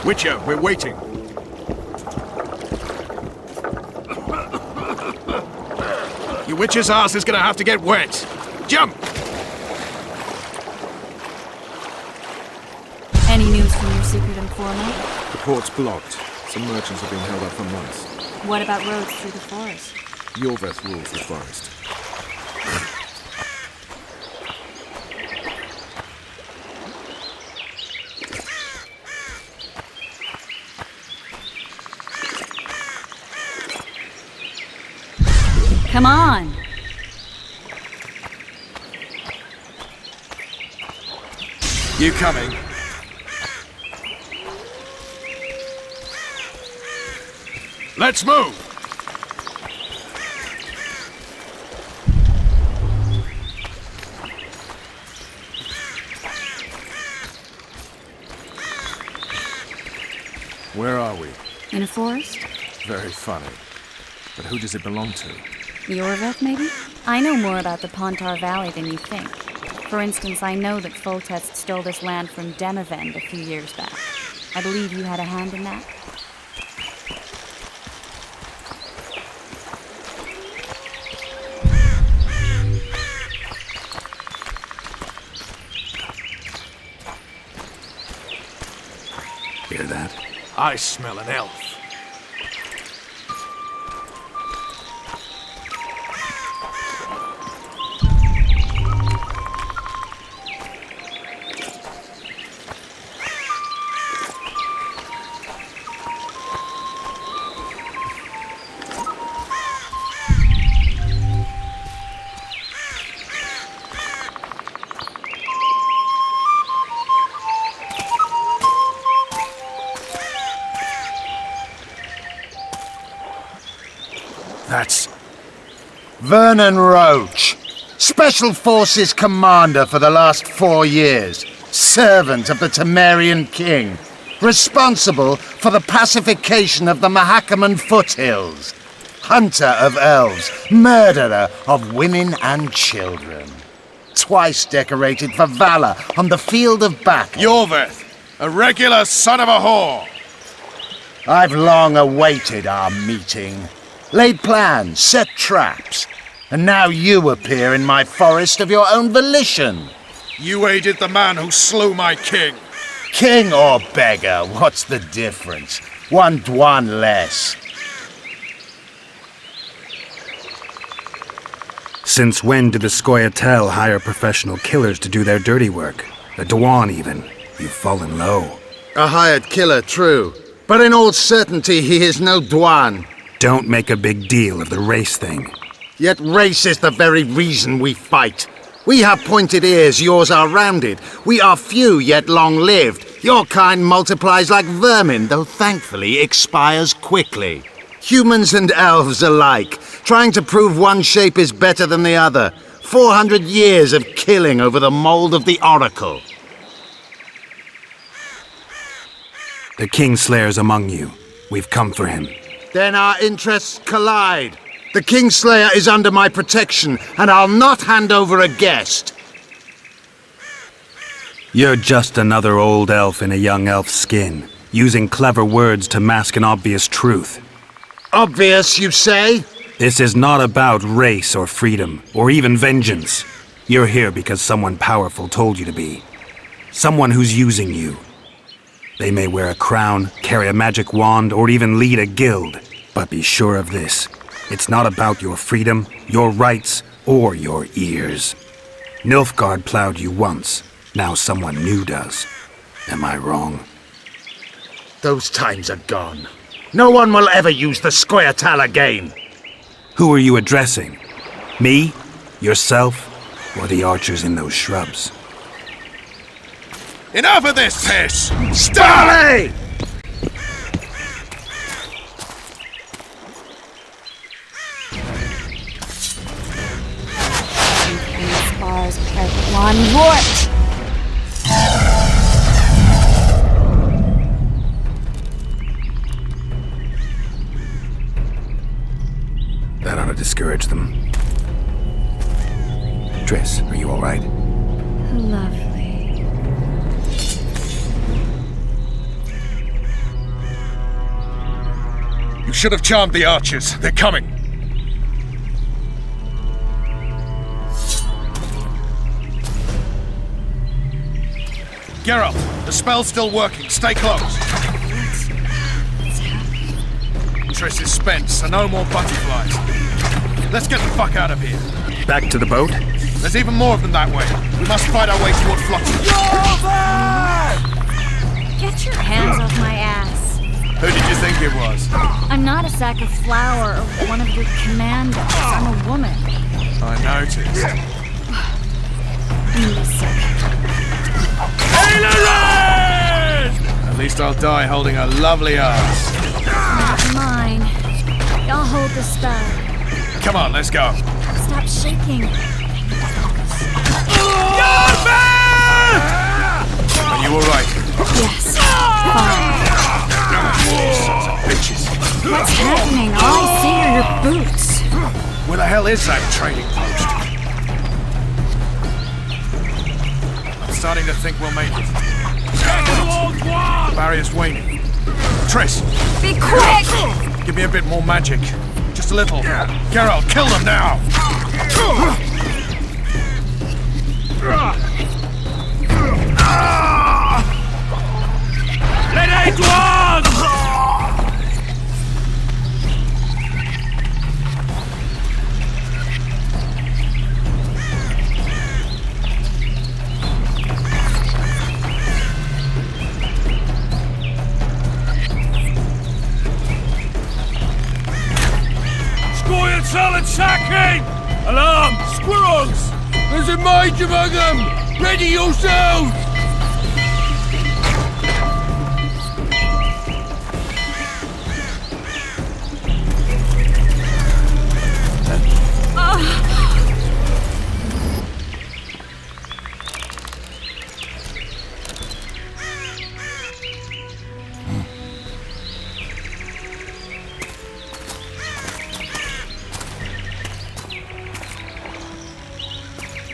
Witcher, we're waiting. Your witch's ass is gonna have to get wet. Jump! Any news from your secret informant? The port's blocked. Some merchants have been held up for months. What about roads through the forest? Yorveth rules the forest. Come on! You coming? Let's move! Where are we? In a forest? Very funny. But who does it belong to? Yorveth, maybe? I know more about the Pontar Valley than you think. For instance, I know that Foltest stole this land from Demavend a few years back. I believe you had a hand in that? Hear that? I smell an elf. That's... Vernon Roach, Special Forces Commander for the last 4 years, servant of the Temerian King, responsible for the pacification of the Mahakaman foothills, hunter of elves, murderer of women and children, twice decorated for valor on the field of battle. Yorveth, a regular son of a whore! I've long awaited our meeting. Laid plans, set traps, and now you appear in my forest of your own volition. You aided the man who slew my king. King or beggar, what's the difference? One Dwan less. Since when did the Scoia'tael hire professional killers to do their dirty work? A Dwan even. You've fallen low. A hired killer, true. But in all certainty, he is no Dwan. Don't make a big deal of the race thing. Yet race is the very reason we fight. We have pointed ears, yours are rounded. We are few, yet long-lived. Your kind multiplies like vermin, though thankfully expires quickly. Humans and elves alike, trying to prove one shape is better than the other. 400 years of killing over the mold of the Oracle. The Kingslayer's among you. We've come for him. Then our interests collide. The Kingslayer is under my protection, and I'll not hand over a guest. You're just another old elf in a young elf's skin, using clever words to mask an obvious truth. Obvious, you say? This is not about race or freedom, or even vengeance. You're here because someone powerful told you to be. Someone who's using you. They may wear a crown, carry a magic wand, or even lead a guild. But be sure of this. It's not about your freedom, your rights, or your ears. Nilfgaard plowed you once. Now someone new does. Am I wrong? Those times are gone. No one will ever use the Scoia'tael again. Who are you addressing? Me? Yourself? Or the archers in those shrubs? Enough of this, Tish! Starley! Spars, perfect one, warped! That ought to discourage them. Triss, are you all right? Lovely. Should have charmed the archers. They're coming. Geralt, the spell's still working. Stay close. Triss is spent, so no more butterflies. Let's get the fuck out of here. Back to the boat? There's even more of them that way. We must fight our way toward Flotsam. Get your hands off my ass. Who did you think it was? I'm not a sack of flour or one of your commandos. I'm a woman. I noticed. I'm sick. At least I'll die holding a lovely ass. Not mine. I'll hold the spell. Come on, let's go. Stop shaking. Are you alright? Yes. Fine. Sons of bitches. What's happening? All I see are your boots. Where the hell is that trading post? I'm starting to think we'll make it. The barrier's waning. Triss! Be quick! Give me a bit more magic. Just a little. Geralt, kill them now! Attacking! Alarm! Squirrels! There's a mage among them! Ready yourselves!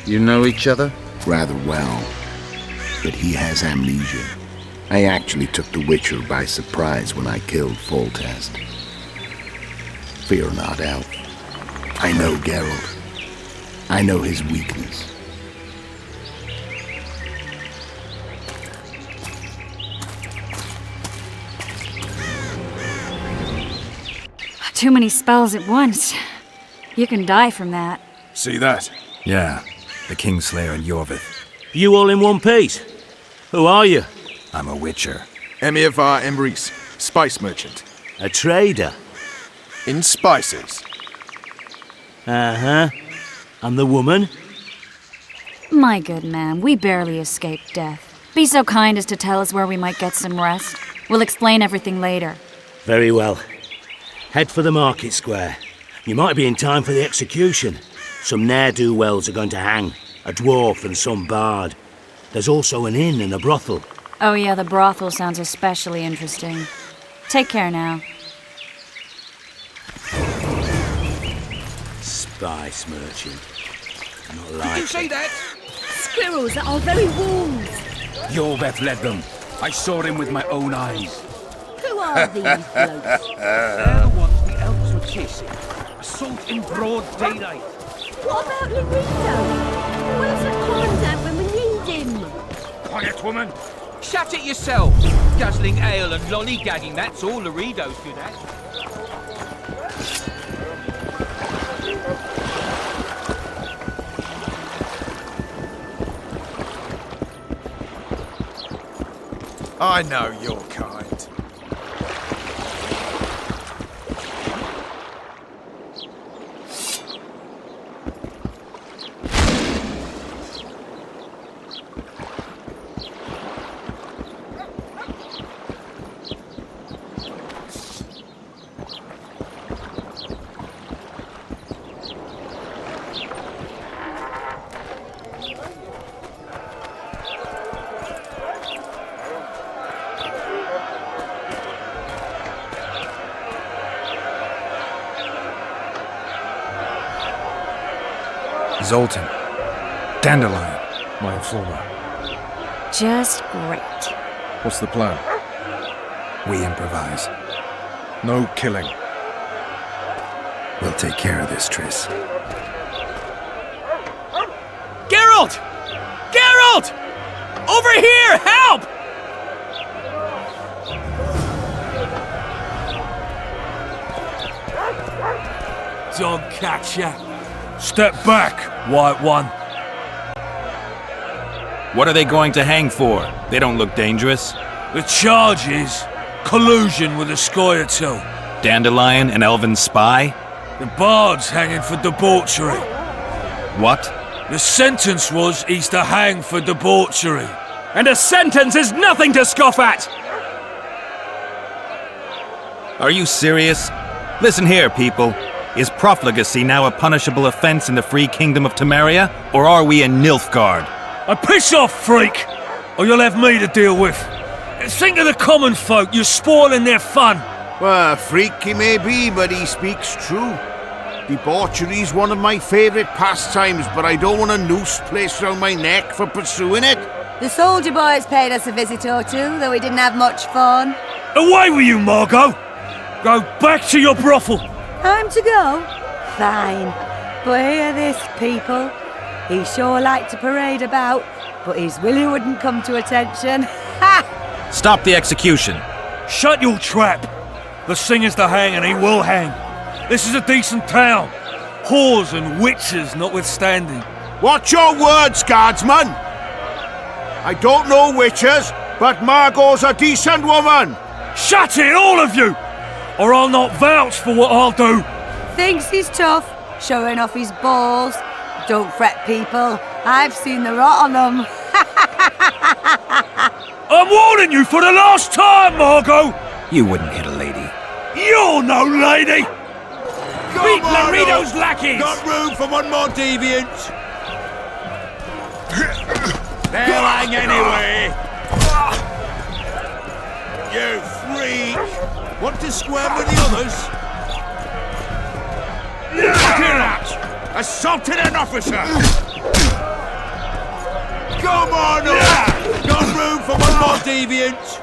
You know each other? Rather well, but he has amnesia. I actually took the Witcher by surprise when I killed Foltest. Fear not, Elf. I know Geralt. I know his weakness. Too many spells at once. You can die from that. See that? Yeah, the Kingslayer and Yorvith. You all in one piece? Who are you? I'm a witcher. Emir var Emrys, spice merchant. A trader? In spices. Uh-huh. And the woman? My good man, we barely escaped death. Be so kind as to tell us where we might get some rest. We'll explain everything later. Very well. Head for the market square. You might be in time for the execution. Some ne'er-do-wells are going to hang. A dwarf and some bard. There's also an inn and a brothel. Oh yeah, the brothel sounds especially interesting. Take care now. Spice merchant. Not like You say that? Squirrels at our very walls. Yorveth led them. I saw him with my own eyes. Who are these blokes? They're the ones the elves were chasing. Assault in broad daylight. What about Loreto? Where's the contact when we need him? Quiet, woman. Shut it yourself. Guzzling ale and lollygagging, that's all Loredo's good at. I know your kind. Zoltan. Dandelion. My informer. Just great. What's the plan? We improvise. No killing. We'll take care of this, Triss. Geralt! Geralt! Over here! Help! Don't catch ya. Step back, White One. What are they going to hang for? They don't look dangerous. The charge is collusion with the Scoia'tael. Dandelion, an elven spy? The bard's hanging for debauchery. What? The sentence was he's to hang for debauchery. And a sentence is nothing to scoff at! Are you serious? Listen here, people. Is profligacy now a punishable offense in the free kingdom of Temeria, or are we in Nilfgaard? Piss off, freak, or you'll have me to deal with. Think of the common folk, you're spoiling their fun. Well, a freak he may be, but he speaks true. Debauchery's one of my favourite pastimes, but I don't want a noose placed round my neck for pursuing it. The soldier boys paid us a visit or two, though we didn't have much fun. Away with you, Margot! Go back to your brothel. Time to go? Fine. But hear this, people. He sure liked to parade about, but his Willie wouldn't come to attention. Ha! Stop the execution. Shut your trap. The singer's to hang and he will hang. This is a decent town. Whores and witches notwithstanding. Watch your words, guardsman! I don't know witches, but Margot's a decent woman! Shut it, all of you! Or I'll not vouch for what I'll do. Thinks he's tough, showing off his balls. Don't fret, people. I've seen the rot on them. I'm warning you for the last time, Margot! You wouldn't hit a lady. You're no lady! Beat Laredo's lackeys! Got room for one more deviant! They'll hang anyway! You freak! Want to square with the others? Assaulted an officer! Come on up! Got room for one more deviant!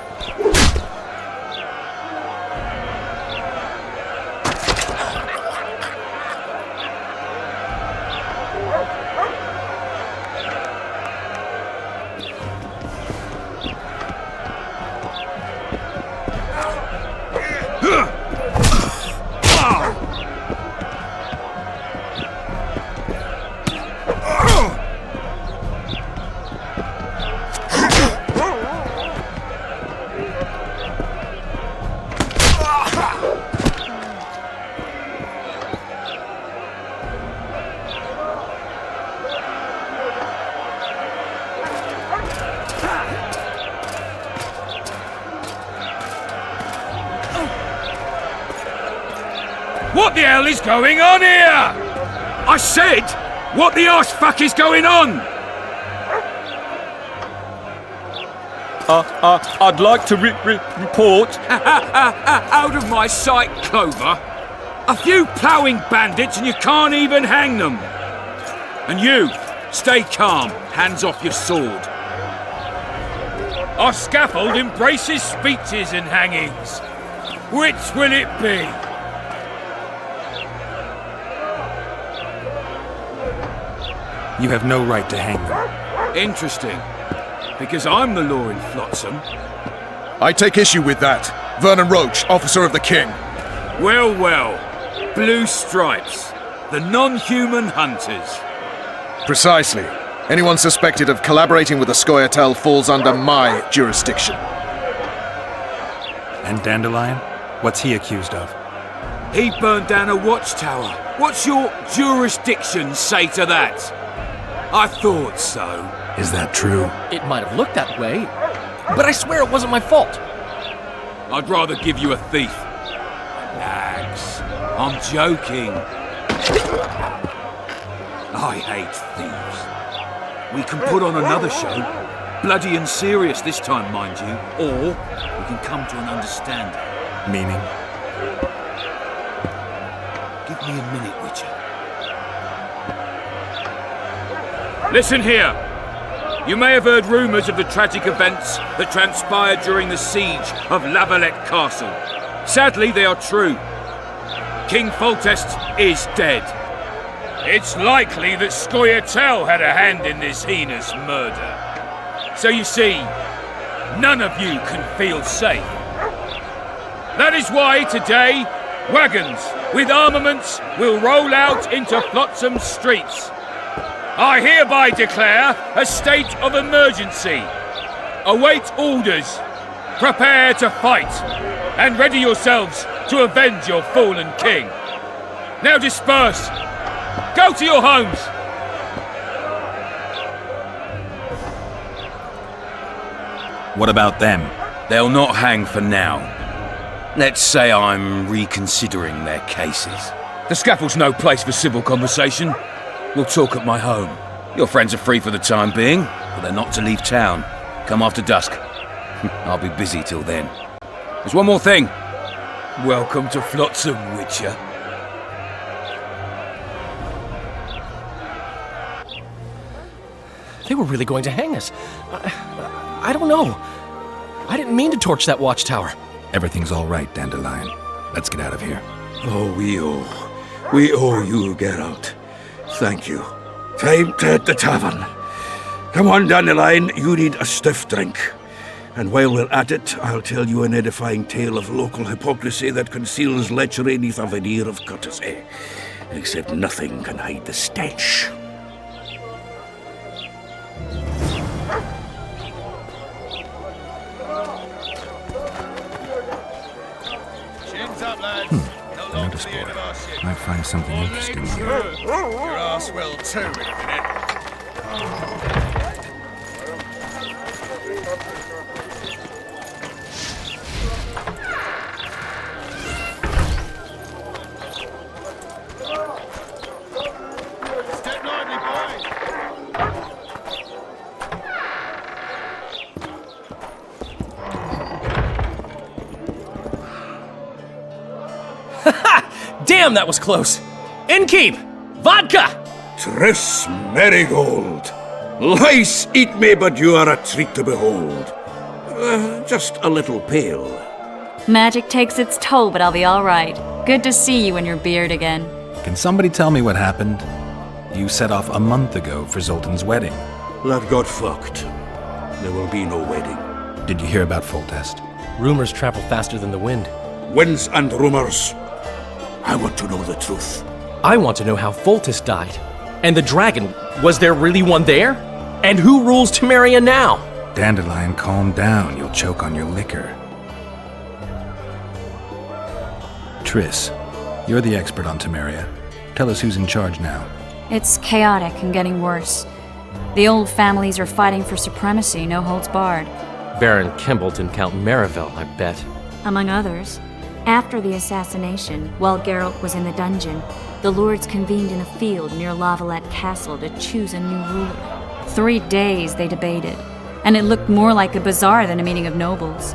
What the hell is going on here? I said, what the arse fuck is going on? I'd like to report. Out of my sight, Clover. A few ploughing bandits and you can't even hang them. And you, stay calm, hands off your sword. Our scaffold embraces speeches and hangings. Which will it be? You have no right to hang them. Interesting. Because I'm the law in Flotsam. I take issue with that. Vernon Roach, officer of the king. Well, well. Blue stripes. The non-human hunters. Precisely. Anyone suspected of collaborating with the Scoia'tael falls under my jurisdiction. And Dandelion? What's he accused of? He burned down a watchtower. What's your jurisdiction say to that? I thought so. Is that true? It might have looked that way, but I swear it wasn't my fault. I'd rather give you a thief. Relax. I'm joking. I hate thieves. We can put on another show. Bloody and serious this time, mind you. Or we can come to an understanding. Meaning? Give me a minute, Witcher. Listen here. You may have heard rumours of the tragic events that transpired during the siege of Lavalette Castle. Sadly, they are true. King Foltest is dead. It's likely that Skoyatel had a hand in this heinous murder. So you see, none of you can feel safe. That is why today, wagons with armaments will roll out into Flotsam's streets. I hereby declare a state of emergency. Await orders. Prepare to fight. And ready yourselves to avenge your fallen king. Now disperse. Go to your homes. What about them? They'll not hang for now. Let's say I'm reconsidering their cases. The scaffold's no place for civil conversation. We'll talk at my home. Your friends are free for the time being, but they're not to leave town. Come after dusk. I'll be busy till then. There's one more thing. Welcome to Flotsam, Witcher. They were really going to hang us. I don't know. I didn't mean to torch that watchtower. Everything's all right, Dandelion. Let's get out of here. Oh, we owe you, Geralt. Thank you. Time to hit the tavern. Come on, Dandelion, you need a stiff drink. And while we're at it, I'll tell you an edifying tale of local hypocrisy that conceals lechery neath a veneer of courtesy. Except nothing can hide the stench. Notice board. Might find something interesting here. Your ass will too in a minute. Step lively, boys. Damn, that was close. Innkeep! Vodka! Tris Marigold. Lice eat me, but you are a treat to behold. Just a little pale. Magic takes its toll, but I'll be all right. Good to see you and your beard again. Can somebody tell me what happened? You set off a month ago for Zoltan's wedding. That got fucked. There will be no wedding. Did you hear about Foltest? Rumors travel faster than the wind. Winds and rumors. I want to know the truth. I want to know how Foltest died. And the dragon, was there really one there? And who rules Temeria now? Dandelion, calm down. You'll choke on your liquor. Triss, you're the expert on Temeria. Tell us who's in charge now. It's chaotic and getting worse. The old families are fighting for supremacy, no holds barred. Baron Kembolt and Count Marivel, I bet. Among others. After the assassination, while Geralt was in the dungeon, the lords convened in a field near Lavalette Castle to choose a new ruler. 3 days they debated, and it looked more like a bazaar than a meeting of nobles.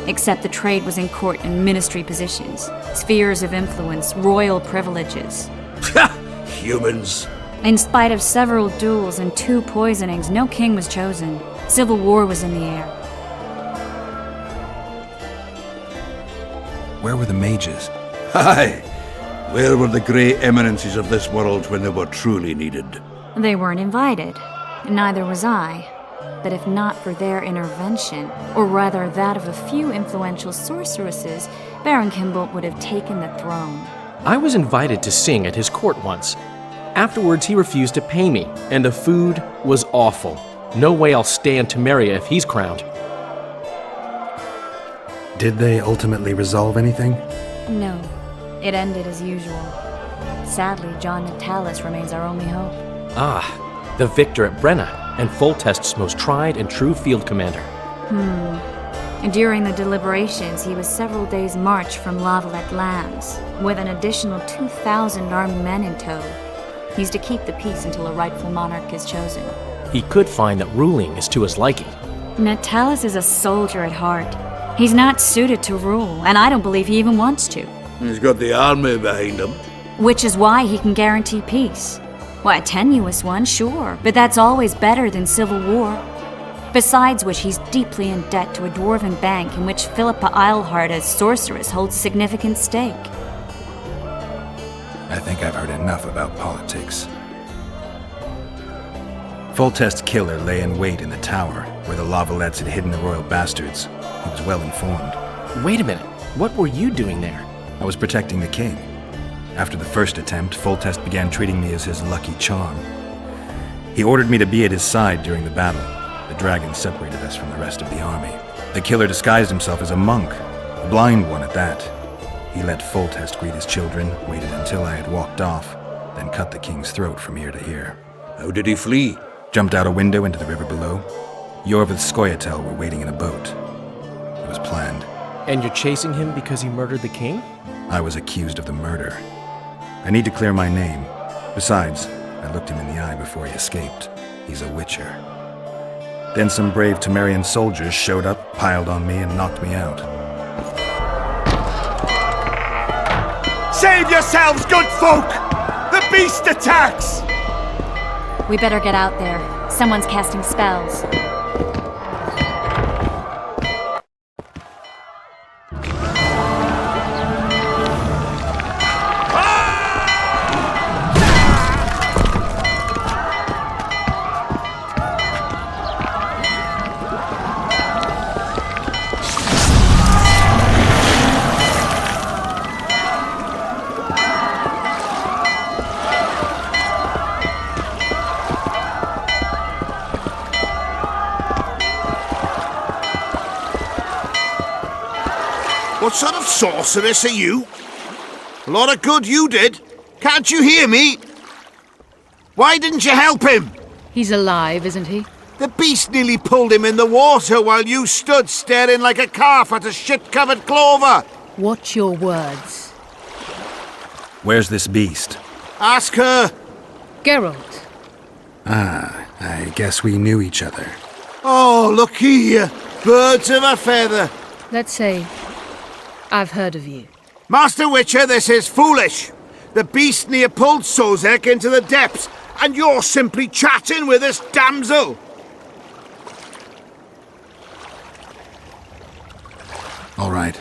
Except the trade was in court and ministry positions, spheres of influence, royal privileges. Humans. In spite of several duels and 2 poisonings, no king was chosen. Civil war was in the air. Where were the mages? Aye. Where were the grey eminences of this world when they were truly needed? They weren't invited. Neither was I. But if not for their intervention, or rather that of a few influential sorceresses, Baron Kembolt would have taken the throne. I was invited to sing at his court once. Afterwards, he refused to pay me, and the food was awful. No way I'll stay in Temeria if he's crowned. Did they ultimately resolve anything? No. It ended as usual. Sadly, John Natalis remains our only hope. Ah, the victor at Brenna, and Foltest's most tried and true field commander. During the deliberations, he was several days' march from Lavalette lands, with an additional 2,000 armed men in tow. He's to keep the peace until a rightful monarch is chosen. He could find that ruling is to his liking. Natalis is a soldier at heart. He's not suited to rule, and I don't believe he even wants to. He's got the army behind him. Which is why he can guarantee peace. Well, a tenuous one, sure, but that's always better than civil war. Besides which, he's deeply in debt to a dwarven bank in which Philippa Eilhart as sorceress holds significant stake. I think I've heard enough about politics. Foltest's killer lay in wait in the tower, where the Lavalettes had hidden the royal bastards. He was well informed. Wait a minute. What were you doing there? I was protecting the king. After the first attempt, Foltest began treating me as his lucky charm. He ordered me to be at his side during the battle. The dragon separated us from the rest of the army. The killer disguised himself as a monk, a blind one at that. He let Foltest greet his children, waited until I had walked off, then cut the king's throat from ear to ear. How did he flee? Jumped out a window into the river below. Yor with Skoyatel were waiting in a boat. It was planned. And you're chasing him because he murdered the king? I was accused of the murder. I need to clear my name. Besides, I looked him in the eye before he escaped. He's a witcher. Then some brave Temerian soldiers showed up, piled on me, and knocked me out. Save yourselves, good folk! The beast attacks! We better get out there. Someone's casting spells. What sort of sorceress are you? A lot of good you did. Can't you hear me? Why didn't you help him? He's alive, isn't he? The beast nearly pulled him in the water while you stood staring like a calf at a shit-covered clover. Watch your words. Where's this beast? Ask her. Geralt. Ah, I guess we knew each other. Oh, look here. Birds of a feather. Let's say I've heard of you. Master Witcher, this is foolish. The beast near pulled Sozek into the depths, and you're simply chatting with this damsel. All right.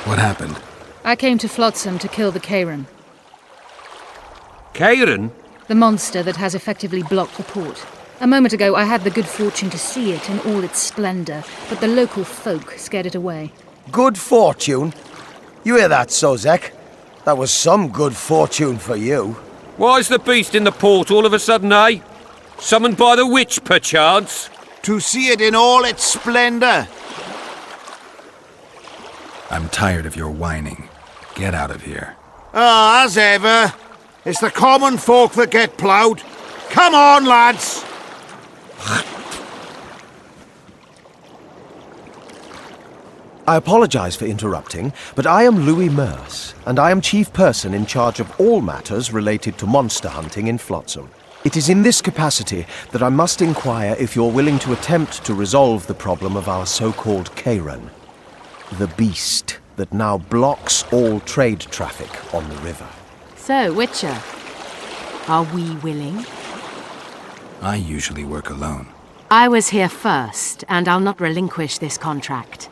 What happened? I came to Flotsam to kill the Kairan, Kairan? the monster that has effectively blocked the port. A moment ago, I had the good fortune to see it in all its splendor, but the local folk scared it away. Good fortune? You hear that, Sozek? That was some good fortune for you. Why's the beast in the port all of a sudden, eh? Summoned by the witch, perchance? To see it in all its splendor. I'm tired of your whining. Get out of here. Ah, as ever. It's the common folk that get ploughed. Come on, lads. I apologize for interrupting, but I am Louis Merce, and I am chief person in charge of all matters related to monster hunting in Flotsam. It is in this capacity that I must inquire if you're willing to attempt to resolve the problem of our so-called Kairan, the beast that now blocks all trade traffic on the river. So, Witcher, are we willing? I usually work alone. I was here first, and I'll not relinquish this contract.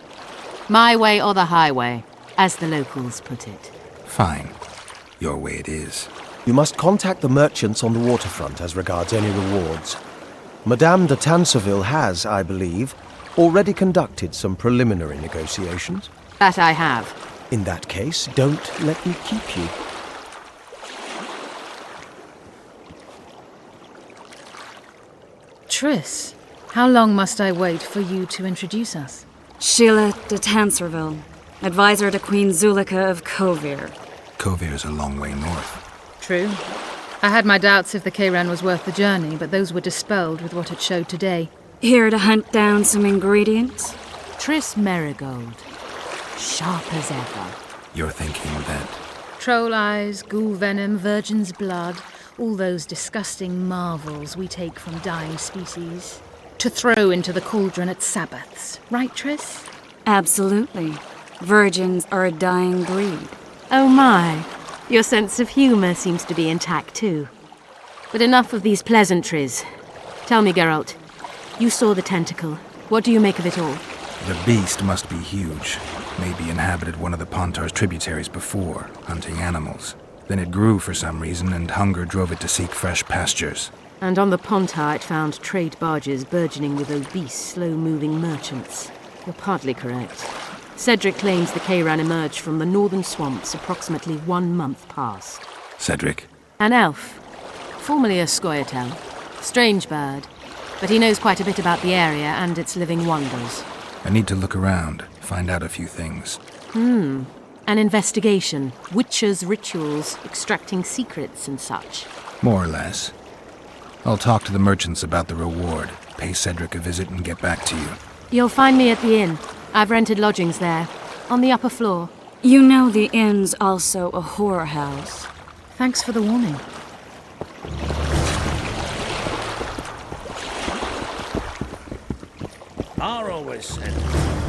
My way or the highway, as the locals put it. Fine. Your way it is. You must contact the merchants on the waterfront as regards any rewards. Madame de Tanseville has, I believe, already conducted some preliminary negotiations. That I have. In that case, don't let me keep you. Triss, how long must I wait for you to introduce us? Sheila de Tanserville, advisor to Queen Zulika of Kovir. Kovir's a long way north. True. I had my doubts if the Kairan was worth the journey, but those were dispelled with what it showed today. Here to hunt down some ingredients? Triss Marigold. Sharp as ever. You're thinking that... Troll eyes, ghoul venom, virgin's blood, all those disgusting marvels we take from dying species, to throw into the cauldron at Sabbaths. Right, Triss? Absolutely. Virgins are a dying breed. Oh my. Your sense of humour seems to be intact too. But enough of these pleasantries. Tell me, Geralt, you saw the tentacle. What do you make of it all? The beast must be huge. Maybe inhabited one of the Pontar's tributaries before, hunting animals. Then it grew for some reason, and hunger drove it to seek fresh pastures. And on the Pontar it found trade barges burgeoning with obese, slow-moving merchants. You're partly correct. Cedric claims the Kayran emerged from the northern swamps approximately 1 month past. Cedric? An elf, formerly a Scoia'tael. Strange bird, but he knows quite a bit about the area and its living wonders. I need to look around, find out a few things. An investigation, witches' rituals, extracting secrets and such. More or less. I'll talk to the merchants about the reward, pay Cedric a visit, and get back to you. You'll find me at the inn. I've rented lodgings there, on the upper floor. You know the inn's also a horror house. Thanks for the warning. I always said,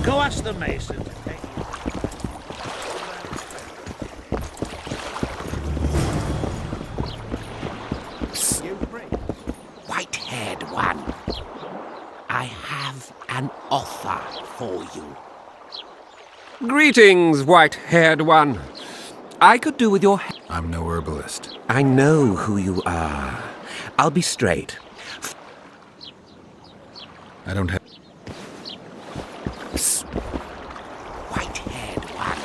go ask the mason. White-haired one, I have an offer for you. Greetings, white-haired one. I could do with your help. I'm no herbalist. I know who you are. I'll be straight. I don't have... White-haired one.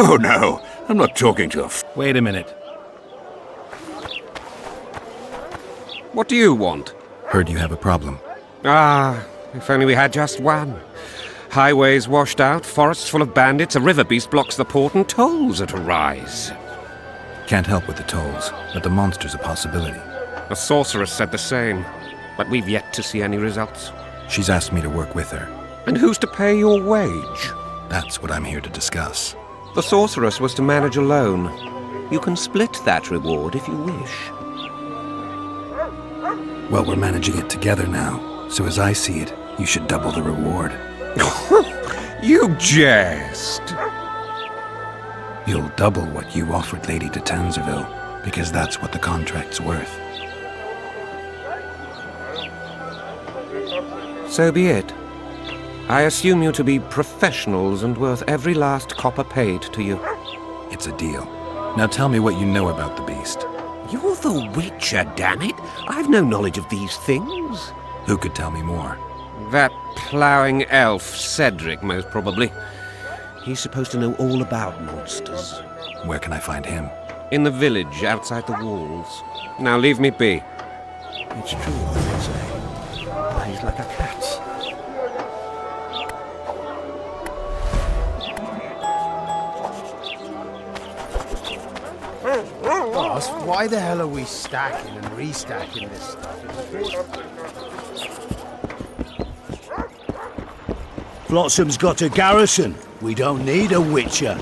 Oh no, I'm not talking to a Wait a minute. What do you want? Heard you have a problem. Ah, if only we had just one. Highways washed out, forests full of bandits, a river beast blocks the port, and tolls at a rise. Can't help with the tolls, but the monster's a possibility. A sorceress said the same, but we've yet to see any results. She's asked me to work with her. And who's to pay your wage? That's what I'm here to discuss. The sorceress was to manage alone. You can split that reward if you wish. Well, we're managing it together now, so as I see it, you should double the reward. You jest! You'll double what you offered Lady de Tanzerville, because that's what the contract's worth. So be it. I assume you to be professionals and worth every last copper paid to you. It's a deal. Now tell me what you know about the beast. You're the Witcher, damn it! I've no knowledge of these things. Who could tell me more? That ploughing elf, Cedric, most probably. He's supposed to know all about monsters. Where can I find him? In the village, outside the walls. Now leave me be. It's true what they say. He's like a cat. Boss, why the hell are we stacking and restacking this stuff? Flotsam's got a garrison. We don't need a witcher.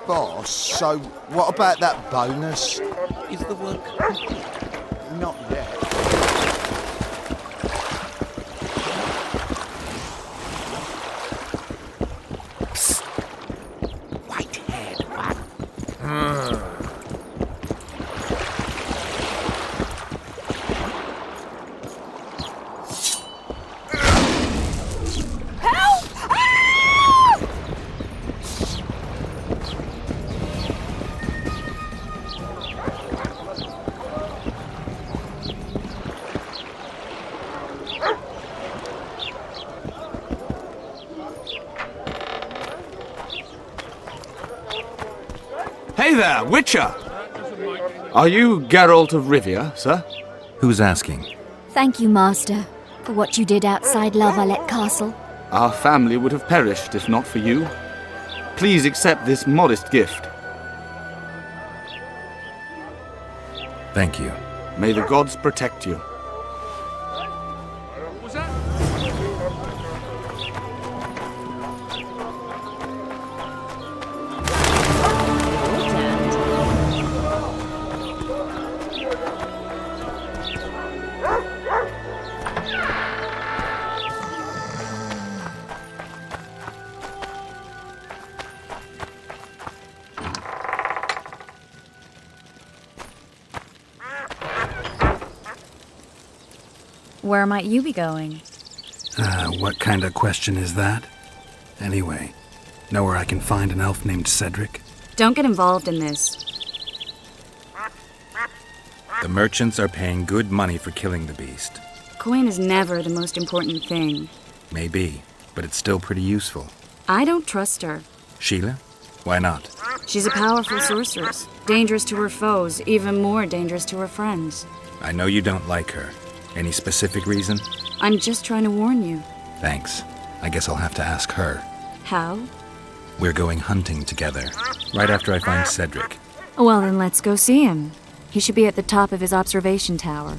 boss, so what about that bonus? Is the work Not yet. white-haired one? Hey there, Witcher! Are you Geralt of Rivia, sir? Who's asking? Thank you, Master, for what you did outside La Valette Castle. Our family would have perished if not for you. Please accept this modest gift. Thank you. May the gods protect you. Where might you be going? What kind of question is that? Anyway, know where I can find an elf named Cedric? Don't get involved in this. The merchants are paying good money for killing the beast. Coin is never the most important thing. Maybe, but it's still pretty useful. I don't trust her. Sheila? Why not? She's a powerful sorceress. Dangerous to her foes, even more dangerous to her friends. I know you don't like her. Any specific reason? I'm just trying to warn you. Thanks. I guess I'll have to ask her. How? We're going hunting together, right after I find Cedric. Well, then let's go see him. He should be at the top of his observation tower.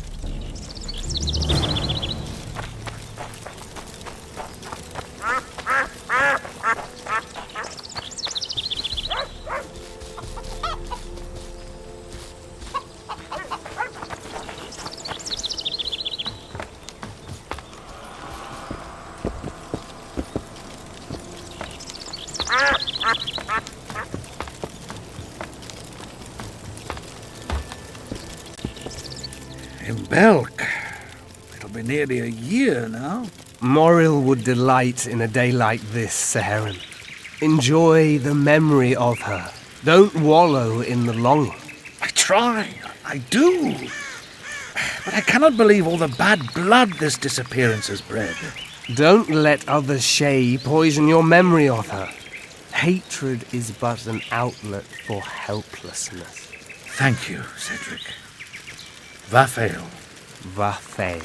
In Belk. It'll be nearly a year now. Moril would delight in a day like this, Saharan. Enjoy the memory of her. Don't wallow in the longing. I try. I do. But I cannot believe all the bad blood this disappearance has bred. Don't let others' shade poison your memory of her. Hatred is but an outlet for helplessness. Thank you, Cedric. Vafail. Vafail.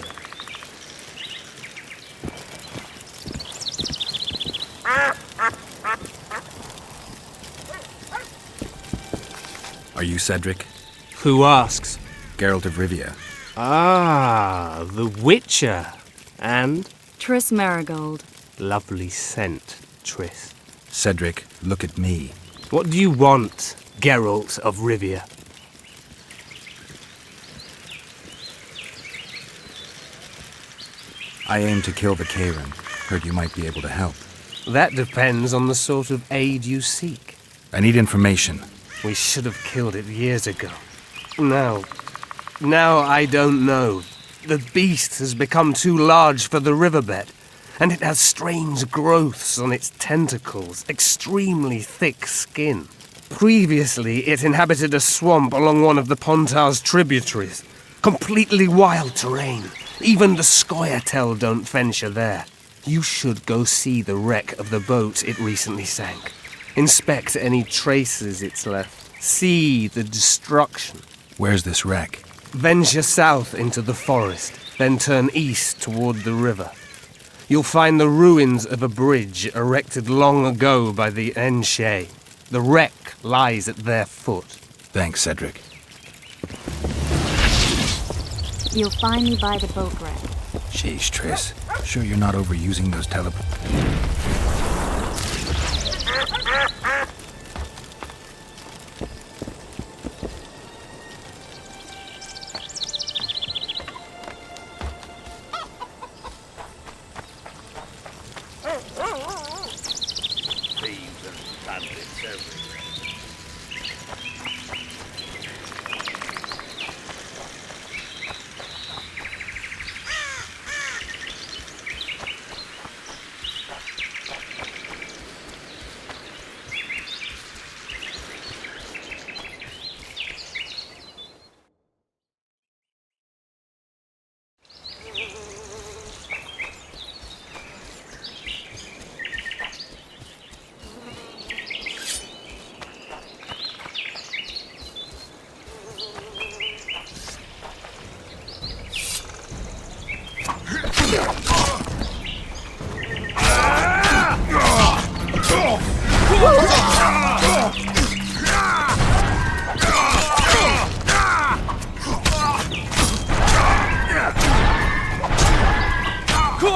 Are you Cedric? Who asks? Geralt of Rivia. Ah, the Witcher. And? Triss Marigold. Lovely scent, Triss. Cedric, look at me. What do you want, Geralt of Rivia? I aim to kill the Karen. Heard you might be able to help. That depends on the sort of aid you seek. I need information. We should have killed it years ago. Now I don't know. The beast has become too large for the riverbed, and it has strange growths on its tentacles, extremely thick skin. Previously, it inhabited a swamp along one of the Pontar's tributaries. Completely wild terrain. Even the Scoia'tael don't venture there. You should go see the wreck of the boat it recently sank. Inspect any traces it's left. See the destruction. Where's this wreck? Venture south into the forest, then turn east toward the river. You'll find the ruins of a bridge erected long ago by the Enshe. The wreck lies at their foot. Thanks, Cedric. You'll find me by the boat wreck. Sheesh, Triss. Sure you're not overusing those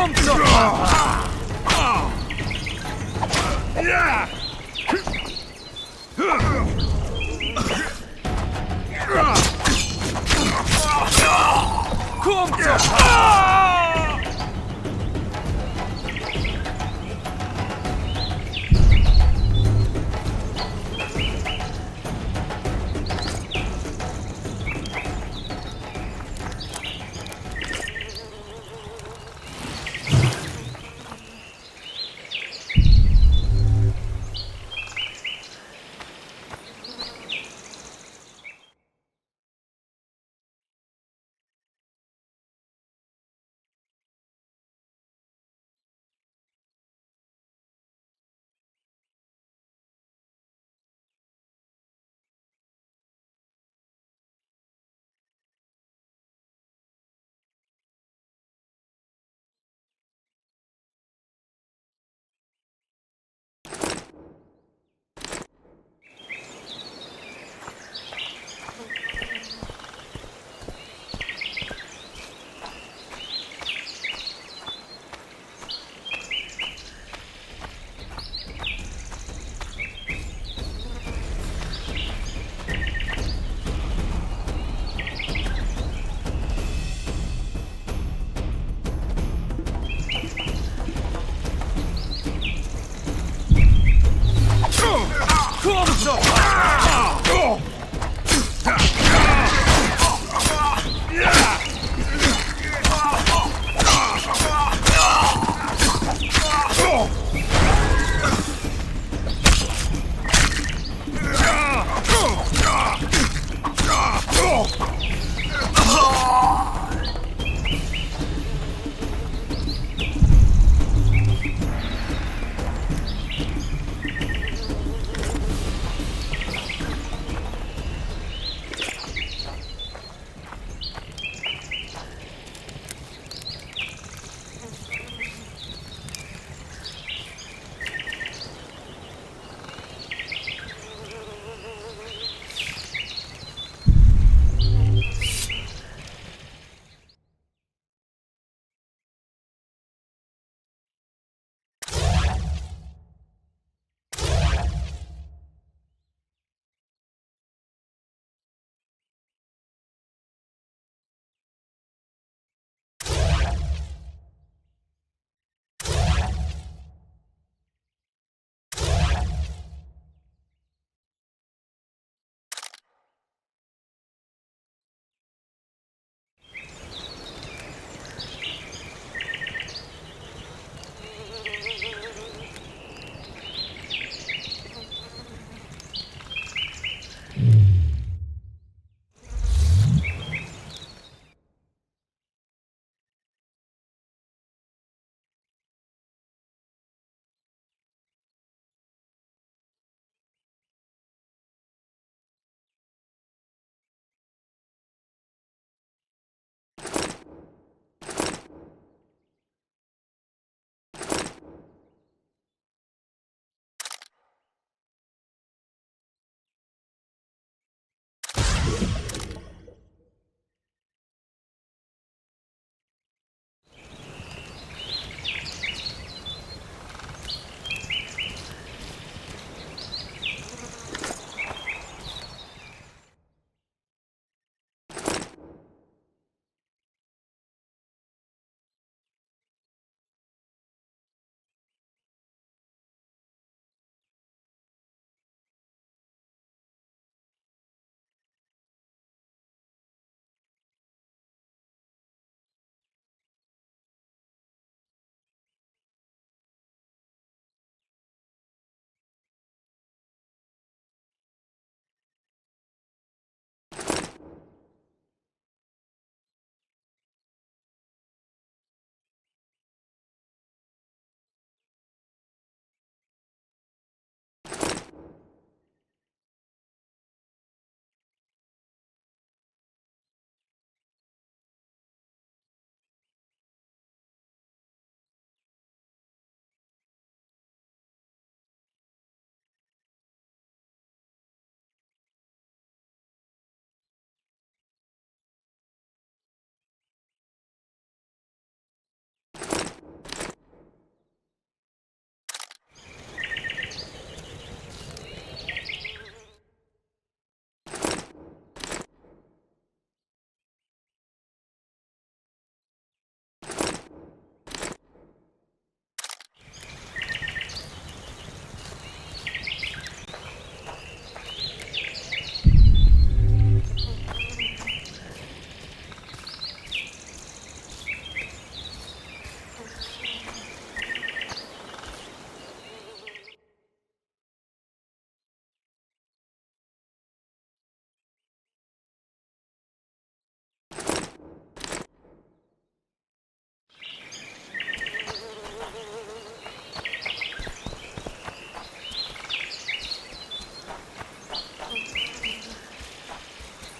Kom så! Kom så!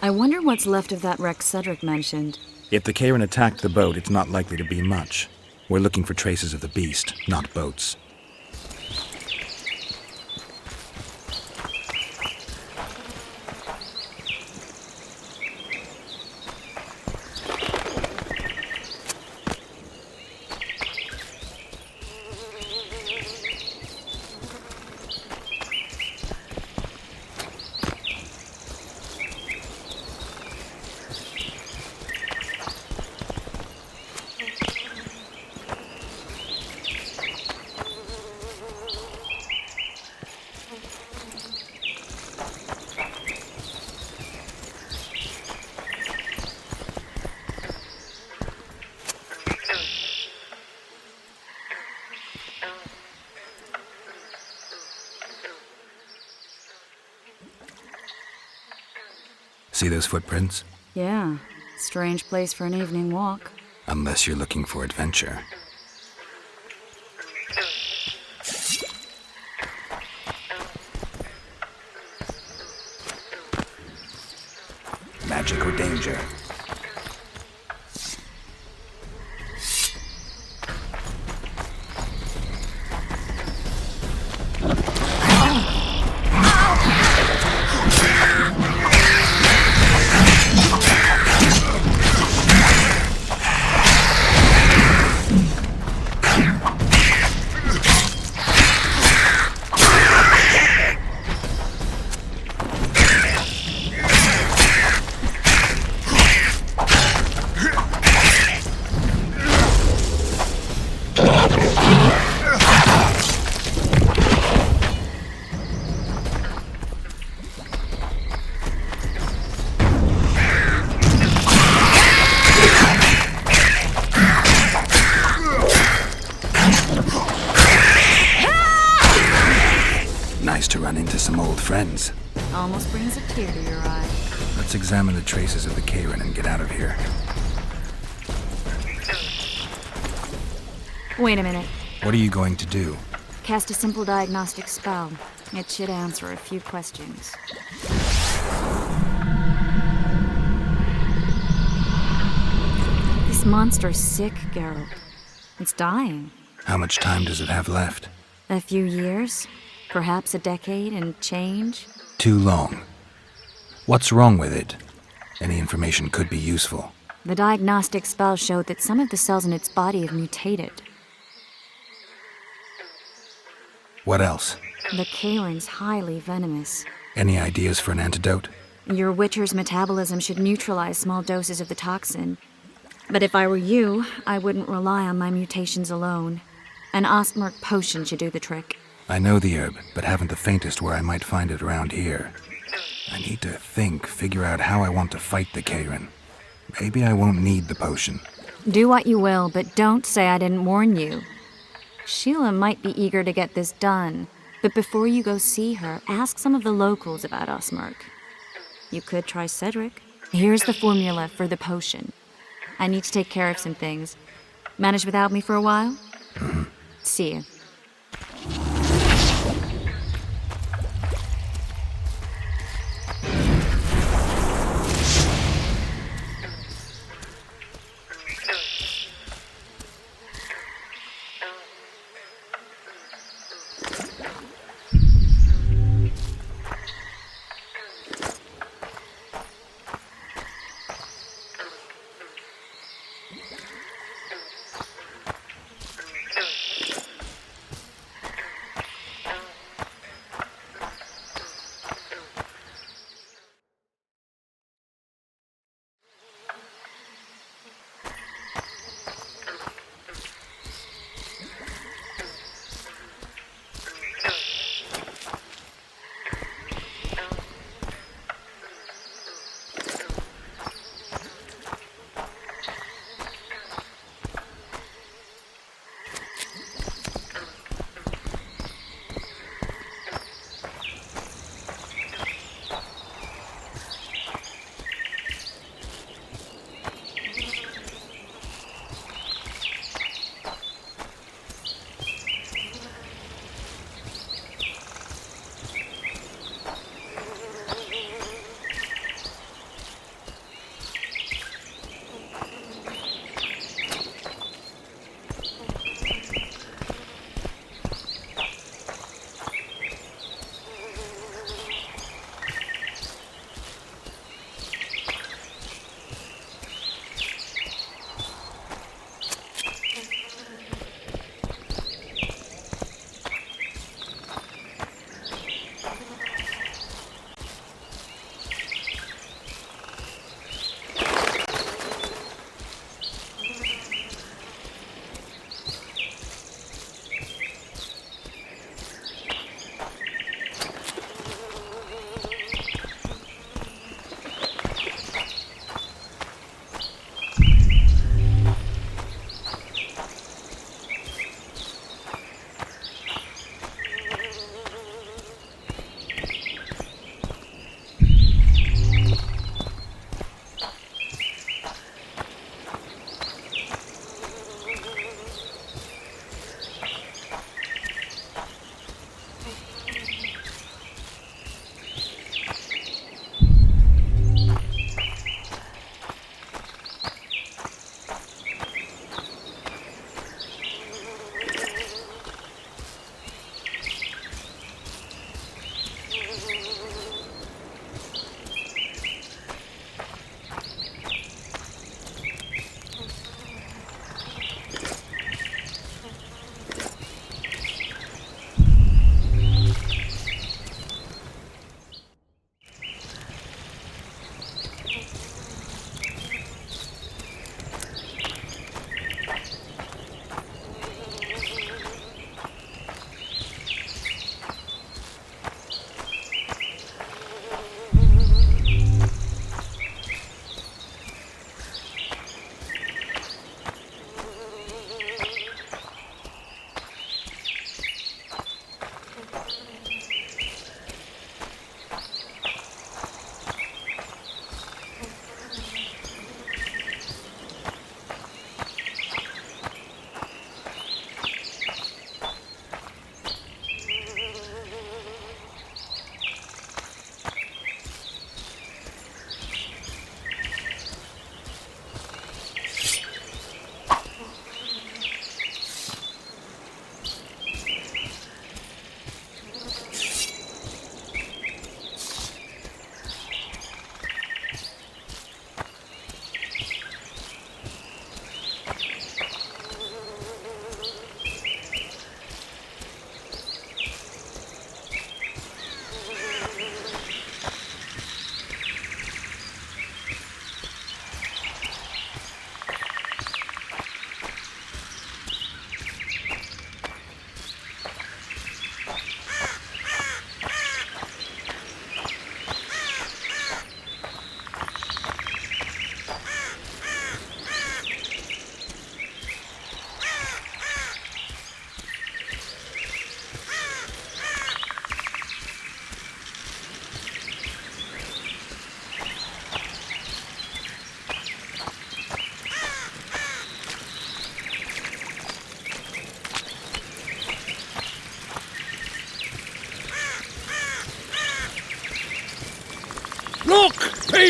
I wonder what's left of that wreck Cedric mentioned. If the Karen attacked the boat, it's not likely to be much. We're looking for traces of the beast, not boats. See those footprints? Yeah, strange place for an evening walk. Unless you're looking for adventure. Magic or danger? Nice to run into some old friends. Almost brings a tear to your eye. Let's examine the traces of the Karen and get out of here. Wait a minute. What are you going to do? Cast a simple diagnostic spell. It should answer a few questions. This monster's sick, Geralt. It's dying. How much time does it have left? A few years? Perhaps a decade and change? Too long. What's wrong with it? Any information could be useful. The diagnostic spell showed that some of the cells in its body have mutated. What else? The Karen's highly venomous. Any ideas for an antidote? Your Witcher's metabolism should neutralize small doses of the toxin. But if I were you, I wouldn't rely on my mutations alone. An Ostmark potion should do the trick. I know the herb, but haven't the faintest where I might find it around here. I need to figure out how I want to fight the Karen. Maybe I won't need the potion. Do what you will, but don't say I didn't warn you. Sheila might be eager to get this done, but before you go see her, ask some of the locals about Ostmark. You could try Cedric. Here's the formula for the potion. I need to take care of some things. Manage without me for a while? See you.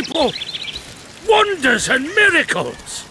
people! Wonders and miracles!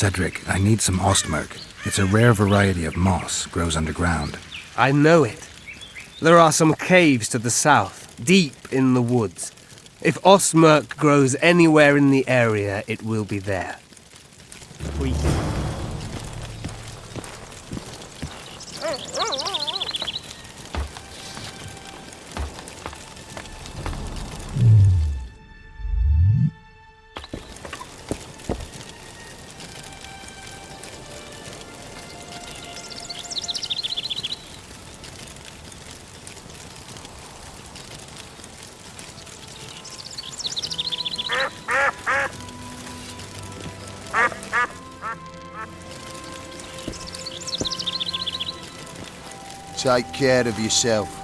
Cedric, I need some ostmerk. It's a rare variety of moss, grows underground. I know it. There are some caves to the south, deep in the woods. If ostmerk grows anywhere in the area, it will be there. Take care of yourself.